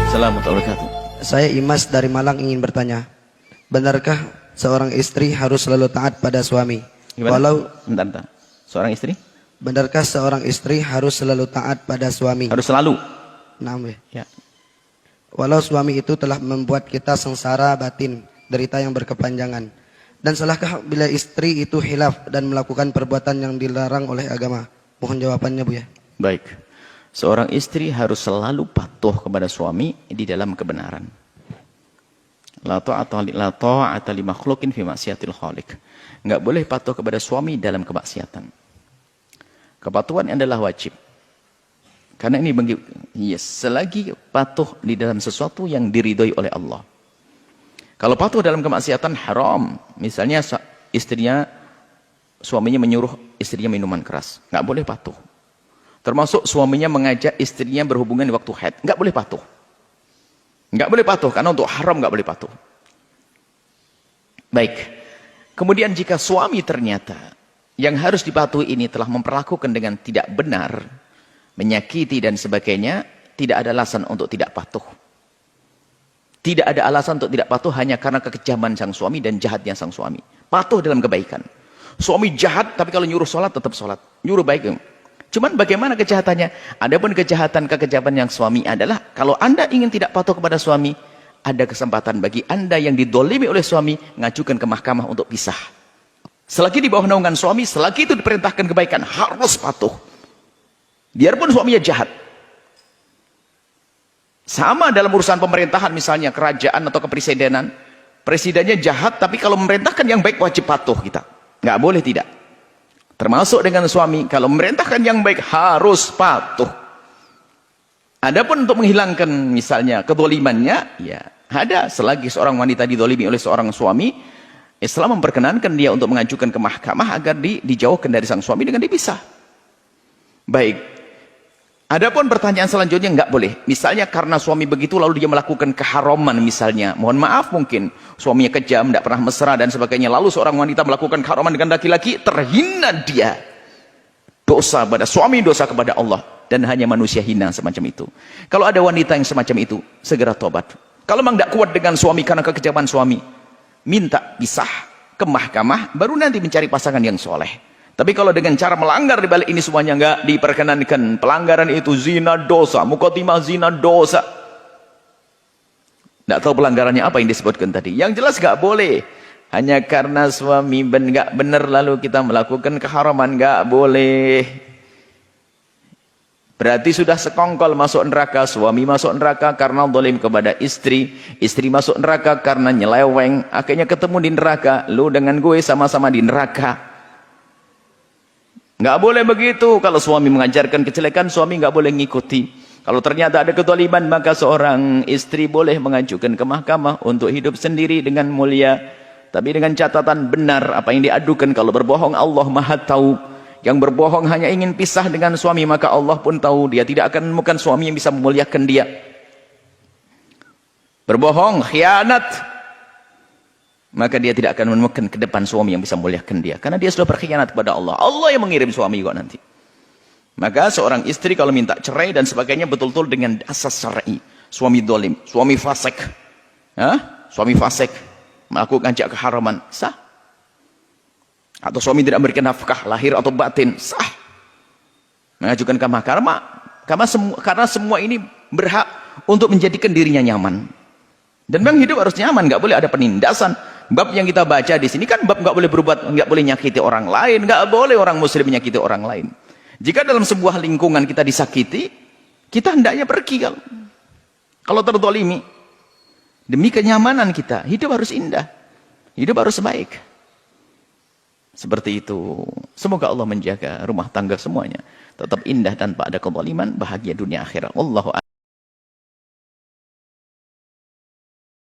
Assalamualaikum warahmatullahi wabarakatuh. Saya Imas dari Malang ingin bertanya, benarkah seorang istri harus selalu taat pada suami? Gimana? Bentar. Seorang istri? Benarkah seorang istri harus selalu taat pada suami? Harus selalu? Nah, ya. Walau suami itu telah membuat kita sengsara batin, derita yang berkepanjangan. Dan salahkah bila istri itu khilaf dan melakukan perbuatan yang dilarang oleh agama? Mohon jawabannya, Bu ya. Baik. Seorang istri harus selalu patuh kepada suami di dalam kebenaran. La ta'ata li makhluqin fi maksiatil khaliq. Enggak boleh patuh kepada suami dalam kemaksiatan. Kepatuhan adalah wajib. Karena ini selagi patuh di dalam sesuatu yang diridhoi oleh Allah. Kalau patuh dalam kemaksiatan haram. Misalnya suaminya menyuruh istrinya minuman keras, enggak boleh patuh. Termasuk suaminya mengajak istrinya berhubungan di waktu haid, enggak boleh patuh. Enggak boleh patuh, karena untuk haram enggak boleh patuh. Baik. Kemudian jika suami ternyata yang harus dipatuhi ini telah memperlakukan dengan tidak benar, menyakiti dan sebagainya, tidak ada alasan untuk tidak patuh. Tidak ada alasan untuk tidak patuh hanya karena kekejaman sang suami dan jahatnya sang suami. Patuh dalam kebaikan. Suami jahat, tapi kalau nyuruh sholat tetap sholat. Nyuruh baik. Cuman bagaimana kejahatannya? Adapun kekejaman yang suami adalah, kalau Anda ingin tidak patuh kepada suami, ada kesempatan bagi Anda yang didolimi oleh suami, ngajukan ke mahkamah untuk pisah. Selagi di bawah naungan suami, selagi itu diperintahkan kebaikan, harus patuh. Biarpun suaminya jahat. Sama dalam urusan pemerintahan, misalnya kerajaan atau kepresidenan. Presidennya jahat, tapi kalau memerintahkan yang baik wajib patuh kita. Nggak boleh tidak. Termasuk dengan suami, kalau memerintahkan yang baik harus patuh. Adapun untuk menghilangkan misalnya kedolimannya, ya ada. Selagi seorang wanita didolimi oleh seorang suami, Islam memperkenankan dia untuk mengajukan ke mahkamah agar dijauhkan dari sang suami dengan dipisah. Baik. Adapun pertanyaan selanjutnya enggak boleh. Misalnya karena suami begitu lalu dia melakukan keharaman misalnya. Mohon maaf mungkin suaminya kejam, tidak pernah mesra dan sebagainya. Lalu seorang wanita melakukan keharaman dengan laki-laki, terhina dia. Dosa pada suami, dosa kepada Allah. Dan hanya manusia hina semacam itu. Kalau ada wanita yang semacam itu, segera tobat. Kalau memang tidak kuat dengan suami karena kekejaman suami, minta pisah ke mahkamah, baru nanti mencari pasangan yang soleh. Tapi kalau dengan cara melanggar di balik ini semuanya enggak diperkenankan. Pelanggaran itu zina dosa, muqaddimah zina dosa. Enggak tahu pelanggarannya apa yang disebutkan tadi. Yang jelas enggak boleh. Hanya karena suami enggak benar lalu kita melakukan keharaman, enggak boleh. Berarti sudah sekongkol masuk neraka, suami masuk neraka karena zalim kepada istri, istri masuk neraka karena nyeleweng, akhirnya ketemu di neraka, lu dengan gue sama-sama di neraka. Nggak boleh begitu. Kalau suami mengajarkan kejelekan, suami nggak boleh ngikuti. Kalau ternyata ada kezaliman, maka seorang istri boleh mengajukan ke mahkamah untuk hidup sendiri dengan mulia. Tapi dengan catatan benar apa yang diadukan. Kalau berbohong, Allah Maha tahu. Yang berbohong hanya ingin pisah dengan suami, maka Allah pun tahu. Dia tidak akan menemukan suami yang bisa memuliakan dia. Berbohong, khianat, maka dia tidak akan menemukan ke depan suami yang bisa memuliakan dia. Karena dia sudah berkhianat kepada Allah. Allah yang mengirim suami kok nanti. Maka seorang istri kalau minta cerai dan sebagainya betul-betul dengan asas syar'i. Suami dolim, suami fasik. Suami fasik. Melakukan ajak keharaman. Sah. Atau suami tidak memberikan nafkah, lahir atau batin. Sah. Mengajukan ke mahkamah. Karena semua ini berhak untuk menjadikan dirinya nyaman. Dan memang hidup harus nyaman, nggak boleh ada penindasan. Bab yang kita baca di sini kan bab nggak boleh berbuat, nggak boleh nyakiti orang lain, nggak boleh orang muslim menyakiti orang lain. Jika dalam sebuah lingkungan kita disakiti, kita hendaknya pergi kalau terdolimi. Demi kenyamanan kita, hidup harus indah, hidup harus baik. Seperti itu. Semoga Allah menjaga rumah tangga semuanya tetap indah tanpa ada kezaliman, bahagia dunia akhirat. Wallahu a'lam.